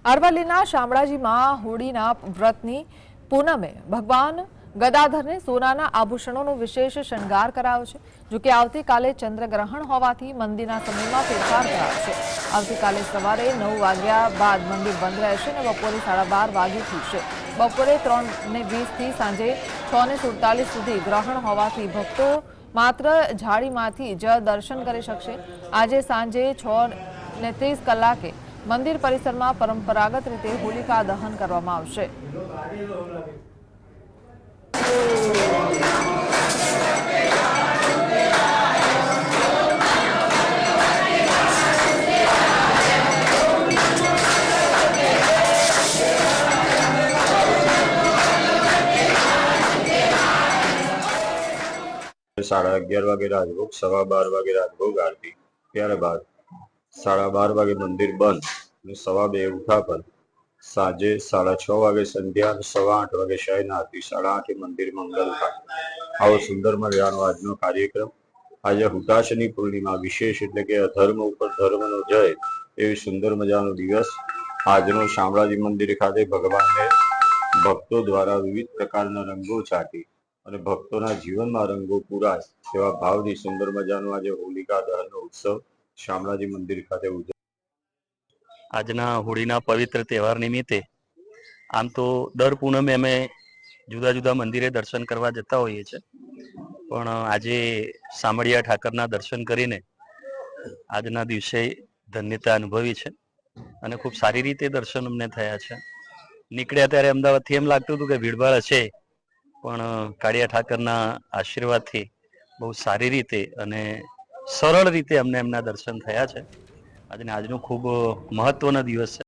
અરવલ્લીના શામળાજીમાં હોળીના વ્રતની પૂનમે ભગવાન ગદાધરને સોનાના આભૂષણોનો વિશેષ શણગાર કરાયો છે। જો કે આવતીકાલે ચંદ્રગ્રહણ હોવાથી મંદિરના સમયમાં ફેરફાર કરાયો છે। આવતીકાલે સવારે 9 વાગ્યા બાદ મંદિર બંધ રહેશે અને બપોરે 12:30 વાગે ખુલશે। બપોરે 3:20 થી સાંજે 6:47 સુધી ગ્રહણ હોવાથી ભક્તો માત્ર ઝાડીમાંથી જ દર્શન કરી શકશે। આજે સાંજે 6:30 કલાકે મંદિર પરિસરમાં પરંપરાગત રીતે હોલિકા દહન કરવામાં આવશે। साढ़ा 11 वागे राजभोग, 12:15 वागे राजभोग आरती, त्यारबाद 12:30 वागे मंदिर बंद, 2:15 उठापन, साँजे 6:30 वागे संध्या, 8:15 वागे शयन आरती, 8:30 मंदिर मंगल घाट। आओ सुंदर मजानो आजनो कार्यक्रम। आज हुताशनी पूर्णिमा विशेष एटले के अधर्म उपर धर्मनो जय एवी सुंदर मजानो दिवस। आजनो शामळाजी मंदिर खाते भगवान ने भक्तों द्वारा विविध प्रकारना रंगो छाटी અને ભક્તોના જીવનમાં રંગો પૂરાય તેવા ભાવની સુંદર મજાનો આજે હોલિકા દહનનો ઉત્સવ શામળાજી મંદિર ખાતે ઉજવાયો। આજના હોળીના પવિત્ર તહેવાર નિમિત્તે આમ તો દર પૂનમે અમે જુદા જુદા મંદિરે દર્શન કરવા જતા હોઈએ છીએ, પણ આજે સામળિયા ઠાકરના દર્શન કરીને આજના દિવસે ધન્યતા અનુભવી છે અને ખૂબ સારી રીતે દર્શન અમને થયા છે। નીકળ્યા ત્યારે અમદાવાદથી એમ લાગતું હતું કે ભીડભાડ હશે, પણ કાળિયા ઠાકરના આશીર્વાદથી બહુ સારી રીતે અને સરળ રીતે અમને એમના દર્શન થયા છે। આજનો ખૂબ મહત્વનો દિવસ છે।